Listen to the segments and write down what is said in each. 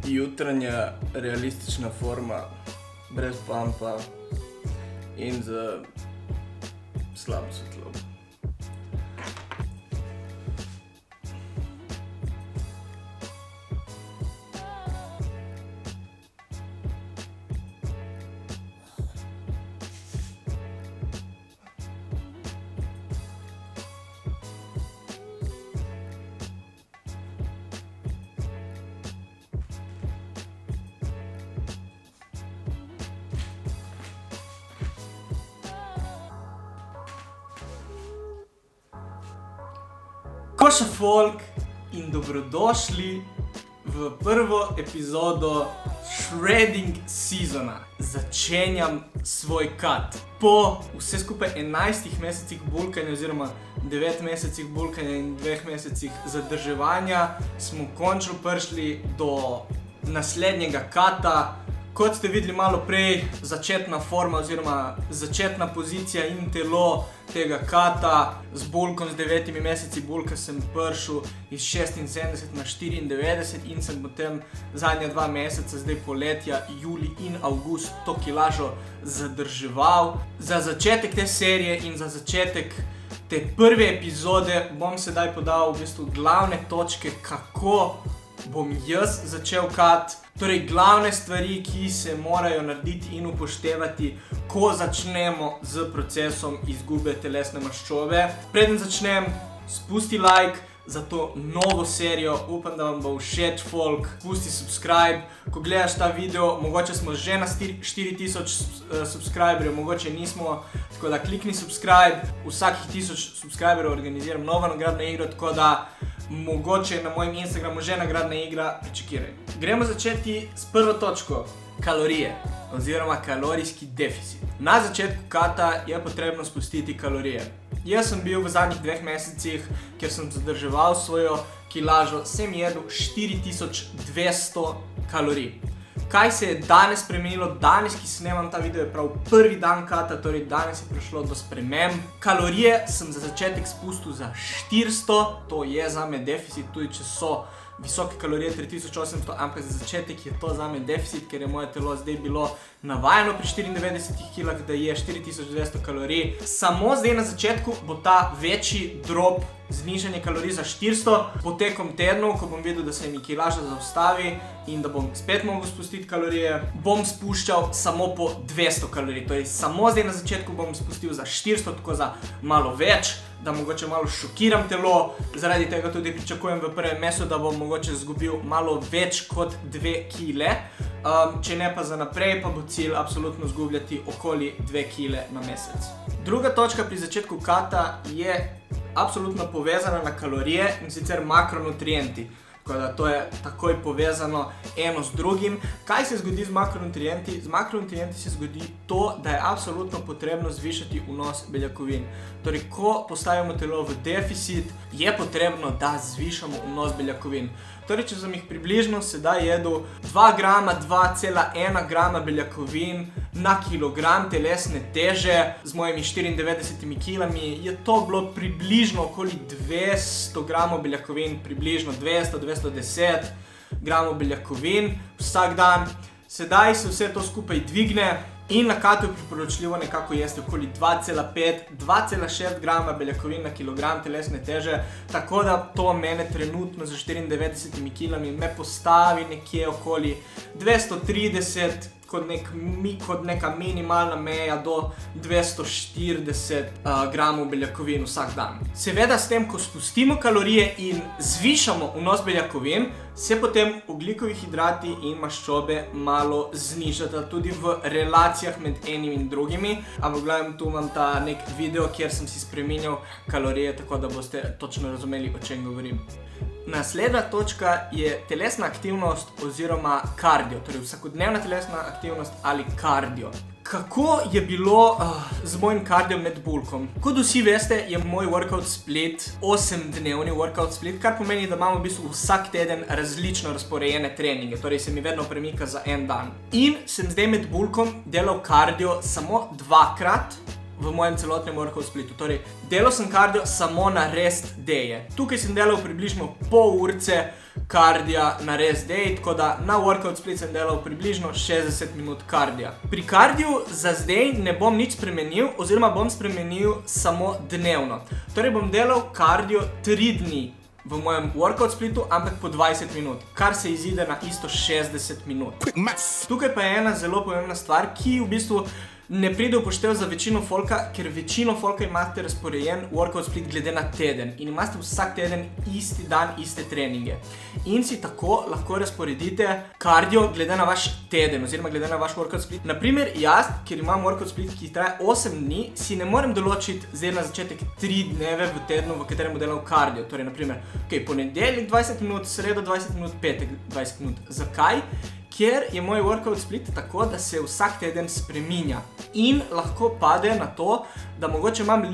jutranja realistična forma, brez pampa in z slabo svetlobo. Koša folk in dobrodošli v prvo epizodo Shredding Seasona. Začenjam svoj cut. Po vse skupaj 11 mesecih bulkanja oziroma 9 mesecih bulkanja in 2 mesecih zadrževanja smo končno prišli do naslednjega cuta. Kot ste videli malo prej, začetna forma oziroma začetna pozicija in telo tega cuta z bulkom, z 9 meseci bulka sem prišel iz 76 na 94 in sem potem zadnja 2 meseca, zdaj poletja, juli in avgust, to kilažo zadrževal. Za začetek te serije in za začetek te prve epizode bom sedaj podal v bistvu glavne točke, kako bom jaz začel cut. Torej, glavne stvari, ki se morajo narediti in upoštevati, ko začnemo z procesom izgube telesne maščobe. Preden začnem, spusti like za to novo serijo, upam, da vam bo všeč folk, spusti subscribe. Ko gledaš ta video, mogoče smo že na 4000 subscriberjev, mogoče nismo, tako da klikni subscribe. Vsakih 1000 subscriberjev organiziram novo nagradno igro, tako da mogoče na mojem Instagramu že nagradna igra, pričakiraj. Gremo začeti s prvo točko, kalorije oziroma kalorijski deficit. Na začetku cuta je potrebno spustiti kalorije. Jaz sem bil v zadnjih 2 mesecih, kjer sem zadrževal svojo kilažo, sem jedel 4200 kalorij. Kaj se je danes spremenilo? Danes, ki snemam ta video, je prav prvi dan cuta, torej danes je prišlo do sprememb. Kalorije sem za začetek spustil za 400, to je zame deficit, tudi če so visoke kalorije 3800, ampak za začetek je to zame deficit, ker je moje telo zdaj bilo navajeno pri 94 kg, da je 4200 kalorij. Samo zdaj na začetku bo ta večji drop, znižanje kalorij za 400, potekom tednov, ko bom videl, da se mi kilaža zaustavi in da bom spet mogel spustiti kalorije, bom spuščal samo po 200 kalorij. Torej, samo zdaj na začetku bom spustil za 400, tako za malo več, da mogoče malo šokiram telo, zaradi tega tudi pričakujem v prvem mesecu, da bom mogoče zgubil malo več kot 2 kile. Če ne pa za naprej, pa bo cilj absolutno zgubljati okoli 2 kile na mesec. Druga točka pri začetku cuta je absolutno povezana na kalorije in sicer makronutrienti. Tako da to je takoj povezano eno z drugim. Kaj se zgodi z makronutrienti? Z makronutrienti se zgodi to, da je absolutno potrebno zvišati vnos beljakovin. Torej, ko postavimo telo v deficit, je potrebno, da zvišamo vnos beljakovin. Torej, če sem jih približno sedaj jedel 2 grama, 2,1 grama beljakovin na kilogram telesne teže z mojimi 94 kilami, je to bilo približno okoli 200 gramov beljakovin, približno 200-210 gramov beljakovin vsak dan. Sedaj se vse to skupaj dvigne in na cutu je priporočljivo nekako jesti okoli 2,5-2,6 grama beljakovin na kilogram telesne teže, tako da to mene trenutno z 94 kilami me postavi nekje okoli 230 kot neka minimalna meja do 240 gramov beljakovin vsak dan. Seveda s tem, ko spustimo kalorije in zvišamo vnos beljakovin, se potem ogljikovi hidrati in maščobe malo znižata tudi v relacijah med enim in drugimi. Ampak gledam, tu imam ta nek video, kjer sem si spreminjal kalorije, tako da boste točno razumeli, o čem govorim. Naslednja točka je telesna aktivnost oziroma kardio, torej vsakodnevna telesna aktivnost ali kardio. Kako je bilo z mojim kardijom med bulkom? Kot vsi veste, je moj workout split 8-dnevni workout split, kar pomeni, da imamo v bistvu vsak teden različno razporejene treninge, torej se mi vedno premika za en dan. In sem zdaj med bulkom delal kardio samo 2-krat v mojem celotnem workout splitu. Torej, delal sem kardio samo na rest daye. Tukaj sem delal približno pol urce kardija na rest day, tako da na workout split sem delal približno 60 minut kardija. Pri kardiju za zdaj ne bom nič spremenil, oziroma bom spremenil samo dnevno. Torej bom delal kardio 3 dni v mojem workout splitu, ampak po 20 minut, kar se izide na isto 60 minut. Tukaj pa je ena zelo pomembna stvar, ki v bistvu ne pride v poštev za večino folka, ker večino folka imate razporejen workout split glede na teden in imate vsak teden isti dan, iste treninge. In si tako lahko razporedite kardio glede na vaš teden, oziroma glede na vaš workout split. Naprimer, jaz, ker imam workout split, ki traja 8 dni, si ne morem določiti zdaj na začetek 3 dneve v tednu, v katerem bom delal kardio. Torej, naprimer, ponedeljek 20 minut, sredo 20 minut, petek 20 minut. Zakaj? Ker je moj workout split tako, da se vsak teden spreminja in lahko pade na to, da mogoče imam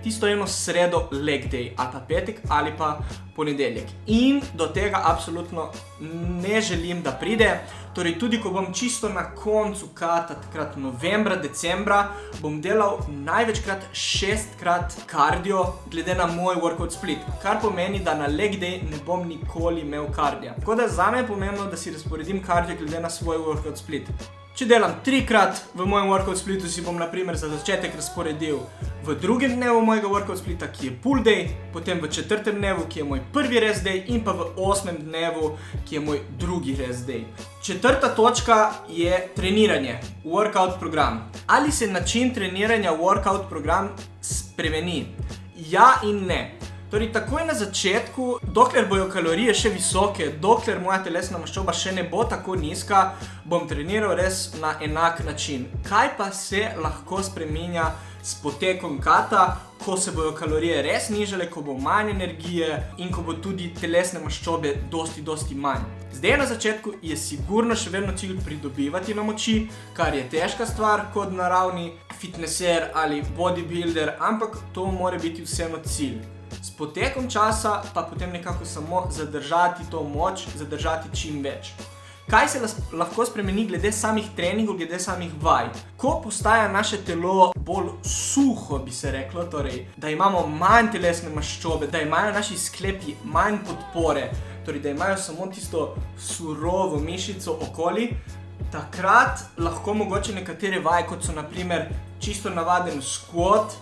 tisto eno sredo leg day, ali pa petek, ali pa ponedeljek. In do tega absolutno ne želim, da pride. Torej, tudi ko bom čisto na koncu kata, takrat novembra, decembra, bom delal največkrat 6-krat kardio glede na moj workout split, kar pomeni, da na leg day ne bom nikoli imel kardija. Tako da zame je pomembno, da si razporedim kardio glede na svoj workout split. Če delam 3-krat v mojem workout splitu, si bom naprimer za začetek razporedil v drugem dnevu mojega workout splita, ki je pull day, potem v 4. dnevu, ki je moj prvi rest day, in pa v 8. dnevu, ki je moj drugi rest day. 4. točka je treniranje, workout program. Ali se način treniranja workout program spremeni? Ja in ne. Torej, takoj na začetku, dokler bojo kalorije še visoke, dokler moja telesna maščoba še ne bo tako nizka, bom treniral res na enak način. Kaj pa se lahko spreminja s potekom kata, ko se bojo kalorije res nižale, ko bo manj energije in ko bo tudi telesne maščobe dosti manj. Zdaj na začetku je sigurno še vedno cilj pridobivati na moči, kar je težka stvar kot naravni fitnesser ali bodybuilder, ampak to mora biti vseeno cilj. S potekom časa pa potem nekako samo zadržati to moč, zadržati čim več. Kaj se lahko spremeni glede samih treningov, glede samih vaj? Ko postaja naše telo bolj suho, bi se reklo, torej, da imamo manj telesne maščobe, da imajo naši sklepi manj podpore, torej, da imajo samo tisto surovo mišico okoli, takrat lahko mogoče nekatere vaje, kot so naprimer čisto navaden squat,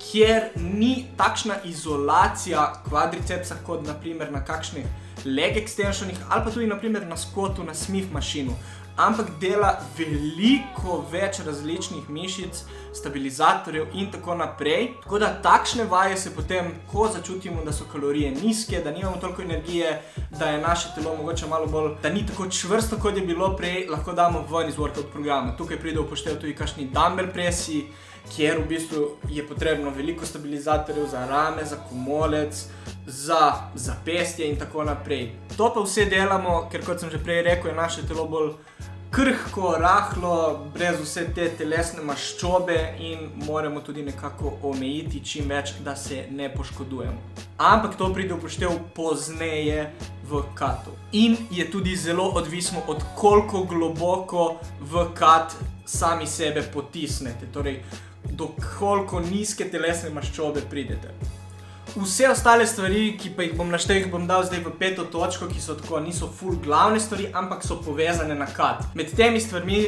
kjer ni takšna izolacija kvadricepsa kot naprimer na kakšnih leg extensionih ali pa tudi naprimer na squatu na Smith mašinu, ampak dela veliko več različnih mišic, stabilizatorjev in tako naprej. Tako da takšne vaje se potem, ko začutimo, da so kalorije nizke, da nimamo toliko energije, da je naše telo mogoče malo bolj, da ni tako čvrsto, kot je bilo prej, lahko damo ven iz workout programa. Tukaj pride v poštev tudi kakšni dumbbell presi, kjer v bistvu je potrebno veliko stabilizatorjev za rame, za komolec, za zapestje in tako naprej. To pa vse delamo, ker kot sem že prej rekel, je naše telo bolj krhko, rahlo, brez vse te telesne maščobe in moramo tudi nekako omejiti čim več, da se ne poškodujemo. Ampak to pride v poštev pozneje v katu. In je tudi zelo odvisno od koliko globoko v kat sami sebe potisnete, torej do koliko nizke telesne maščobe pridete. Vse ostale stvari, ki pa jih bom naštel, jih bom dal zdaj v 5. točko, ki so tako, niso ful glavne stvari, ampak so povezane na kat. Med temi stvarmi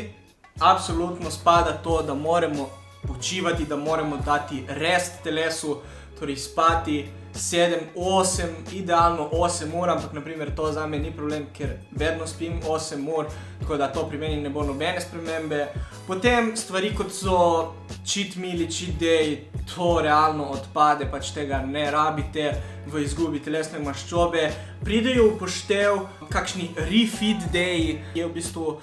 absolutno spada to, da moramo počivati, da moramo dati rest telesu, torej spati 7, 8, idealno 8 ur, ampak naprimer to za me ni problem, ker vedno spim 8 ur, tako da to pri meni ne bo nobene spremembe. Potem stvari kot so cheat meal, cheat day, to realno odpade, pač tega ne rabite v izgubi telesne maščobe. Pridejo v poštev kakšni refeed day, je v bistvu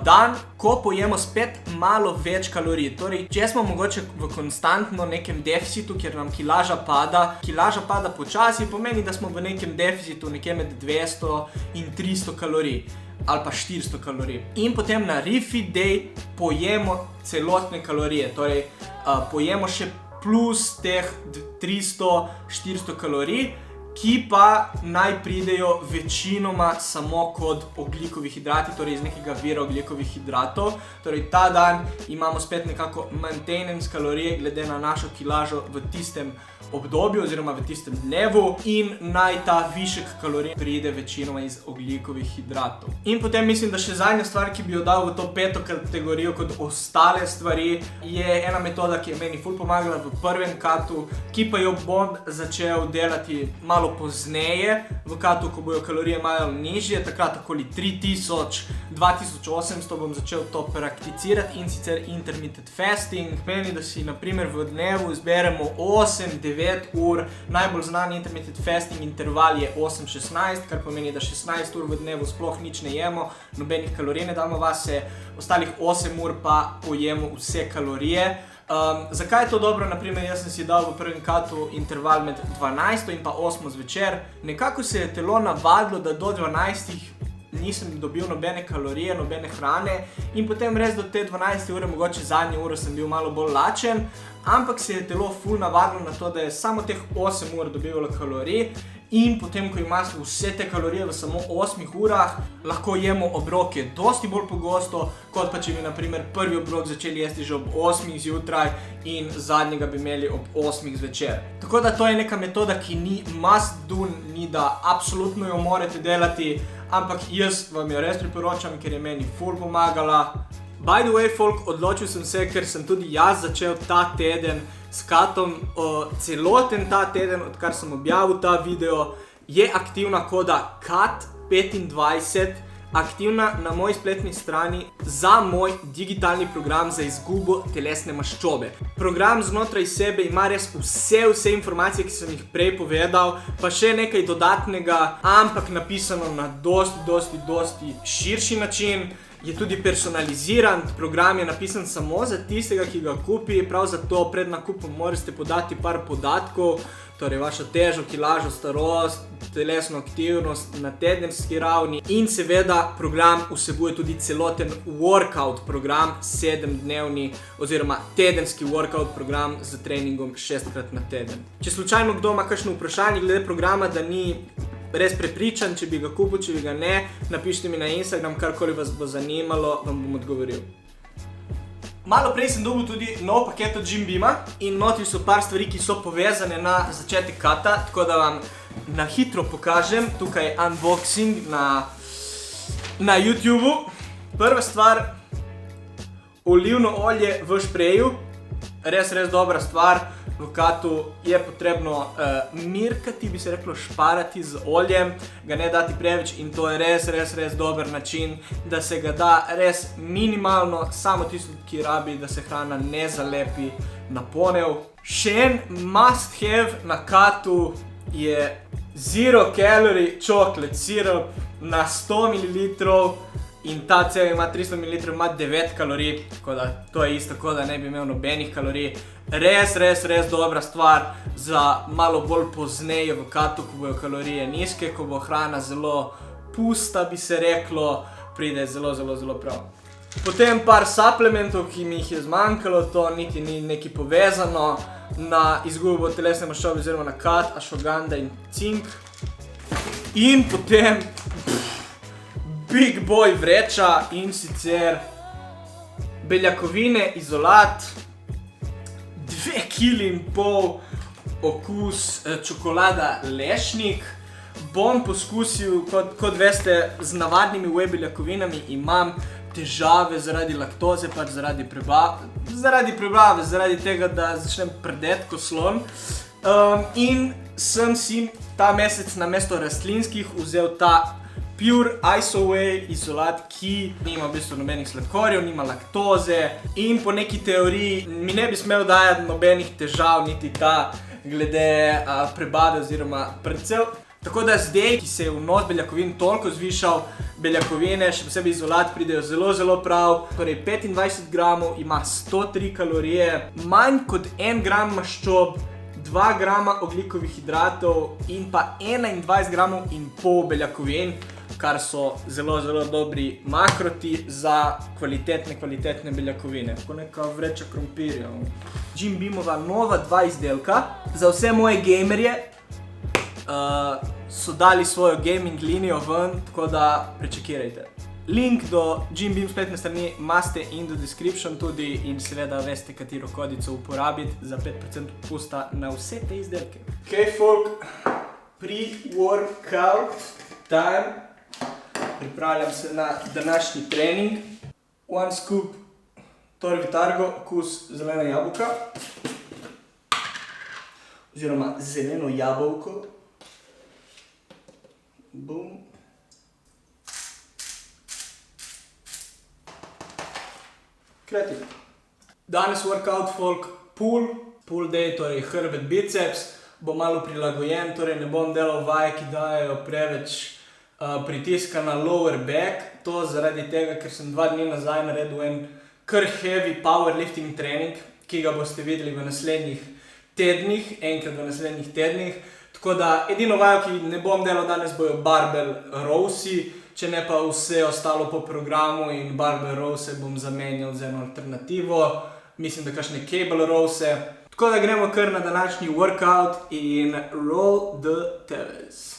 dan, ko pojemo spet malo več kalorij. Torej, če smo mogoče v konstantno nekem deficitu, kjer nam kilaža pada počasi, pomeni, da smo v nekem deficitu nekje med 200 in 300 kalorij ali pa 400 kalorij. In potem na refeed day pojemo celotne kalorije, torej pojemo še plus teh 300-400 kalorij, ki pa naj pridejo večinoma samo kot ogljikovi hidrati, torej iz nekega vira ogljikovih hidratov. Torej ta dan imamo spet nekako maintenance kalorije glede na našo kilažo v tistem obdobju oziroma v tistem dnevu in naj ta višek kalorij pride večinoma iz ogljikovih hidratov. In potem mislim, da še zadnja stvar, ki bi jo dal v to 5. kategorijo kot ostale stvari, je ena metoda, ki je meni ful pomagala v prvem katu, ki pa jo bom začel delati malo pozneje v katu, ko bojo kalorije malo nižje, takrat okoli 3000, 2800 bom začel to prakticirati in sicer intermittent fasting. Meni, da si na primer v dnevu izberemo 8-9 ur, najbolj znan intermittent fasting interval je 8-16, kar pomeni, da 16 ur v dnevu sploh nič ne jemo, nobenih kalorij ne damo vase, ostalih 8 ur pa pojemo vse kalorije. Zakaj je to dobro? Naprimer, jaz sem si dal v prvem katu interval med 12 in pa 8 zvečer. Nekako se je telo navadilo, da do 12 nisem dobil nobene kalorije, nobene hrane in potem res do te 12 ure, mogoče zadnjo uro sem bil malo bolj lačen, ampak se je telo ful navadilo na to, da je samo teh 8 ur dobivalo kalorij in potem, ko imaš vse te kalorije v samo 8 urah, lahko jemo obroke dosti bolj pogosto, kot pa če bi na primer prvi obrok začeli jesti že ob 8 zjutraj in zadnjega bi imeli ob 8 zvečer. Tako da to je neka metoda, ki ni must do, ni da absolutno jo morate delati, ampak jaz vam jo res priporočam, ker je meni ful pomagala. By the way, folk, odločil sem se, ker sem tudi jaz začel ta teden s katom. Celoten ta teden, odkar sem objavil ta video, je aktivna koda KAT25, aktivna na moji spletni strani za moj digitalni program za izgubo telesne maščobe. Program znotraj sebe ima res vse informacije, ki sem jih prej povedal, pa še nekaj dodatnega, ampak napisano na dosti širši način. Je tudi personaliziran, program je napisan samo za tistega, ki ga kupi, prav zato pred nakupom morate podati par podatkov, torej vašo težo, kilažo, starost, telesno aktivnost na tedenski ravni in seveda program vsebuje tudi celoten workout program, 7-dnevni oziroma tedenski workout program z treningom 6-krat na teden. Če slučajno kdo ima kakšno vprašanje glede programa, da ni res prepričan, če bi ga kupil, če bi ga ne, napišite mi na Instagram, karkoli vas bo zanimalo, vam bom odgovoril. Malo prej sem dobil tudi nov paket od Jim Beama in notri so par stvari, ki so povezane na začetek kata, tako da vam na hitro pokažem. Tukaj je unboxing na YouTubeu. Prva stvar, olivno olje v špreju, res dobra stvar. V katu je potrebno mirkati, bi se reklo šparati z oljem, ga ne dati preveč in to je res dober način, da se ga da res minimalno, samo tisto, ki rabi, da se hrana ne zalepi na ponev. Še en must have na katu je zero calorie chocolate syrup na 100 ml. In ta cel ima 300 ml, ima 9 kalorij, tako da to je isto, kot da ne bi imel nobenih kalorij. Res dobra stvar za malo bolj pozneje v katu, ko bojo kalorije nizke, ko bo hrana zelo pusta, bi se reklo, pride zelo prav. Potem par suplementov, ki mi jih je zmanjkalo, to niti ni nekaj povezano na izgubo telesne maščobe oziroma na kat, ashwagandha in cink. In potem big boy vreča in sicer beljakovine, izolat, 2,5 kg okus čokolada Lešnik. Bom poskusil, kot veste, z navadnimi whey beljakovinami imam težave zaradi laktoze, pač zaradi prebave, zaradi tega, da začnem prdeti ko slon. In sem si ta mesec namesto rastlinskih vzel ta Pure Isoway izolat, ki nima v bistvu nobenih sladkorjev, nima laktoze in po neki teoriji mi ne bi smel dajati nobenih težav, niti ta glede prebave oziroma predvsem. Tako da zdaj, ki se je vnos beljakovin toliko zvišal, beljakovine, še posebej izolat, pridejo zelo prav. Torej 25 gramov ima 103 kalorije, manj kot 1 gram maščob, 2 grama ogljikovih hidratov in pa 21 gramov in pol beljakovin, kar so zelo dobri makroti za kvalitetne beljakovine. Tako neka vreča krompirja. Jim Beamova nova 2 izdelka. Za vse moje gamerje so dali svojo gaming linijo ven, tako da prečekirajte. Link do Jim Beam spletne strani imate in do description tudi in seveda veste, katero kodico uporabiti za 5% popusta na vse te izdelke. Ok, folk, pre-workout time. Pripravljam se na današnji trening. One scoop Tor Vitargo, okus zelena jabolka. Oziroma zeleno jabolko. Boom. Kreativno. Danes workout folk pull day, torej hrbet, biceps, bo malo prilagojen, torej ne bom delal vaj, ki dajejo preveč pritiska na lower back. To zaradi tega, ker sem 2 dni nazaj naredil en kar heavy powerlifting trening, ki ga boste videli v naslednjih tednih, enkrat v naslednjih tednih. Tako da edino vajo, ki ne bom delal danes, bojo barbell rowsi, če ne pa vse ostalo po programu in barbell rowse bom zamenjal z eno alternativo. Mislim, da kakšne cable rowse. Tako da gremo kar na današnji workout in roll the tevez.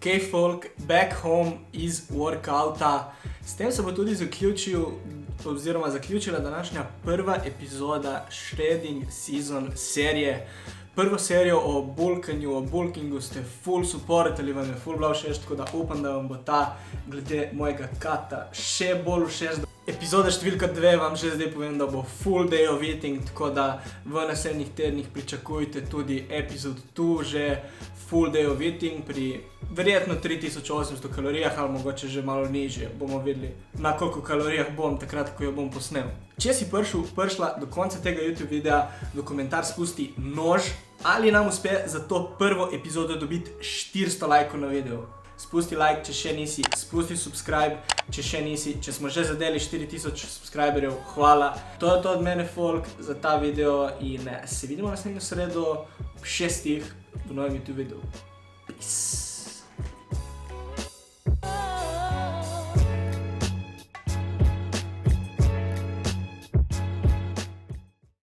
Ok, folk, back home iz workouta. S tem se bo tudi zaključila današnja prva epizoda Shredding Season serije. Prvo serijo o bulkanju, o bulkingu ste full supportali, vam je full bila všeč, tako da upam, da vam bo ta glede mojega kata še bolj všeč. Epizoda številka 2 vam že zdaj povem, da bo full day of eating, tako da v naslednjih tednih pričakujte tudi epizod 2 že full day of eating pri verjetno 3800 kalorijah ali mogoče že malo nižje. Bomo videli, na koliko kalorijah bom takrat, ko jo bom posnel. Če si prišla do konca tega YouTube videa, v komentar spusti nož, ali nam uspe za to prvo epizodo dobiti 400 lajkov na video. spusti like, če še nisi, spusti subscribe, če še nisi, če smo že zadeli 4000 subscriberjev, hvala. To je to od mene, folk, za ta video in se vidimo naslednjo sredo ob 6 v novem YouTube videu. Peace.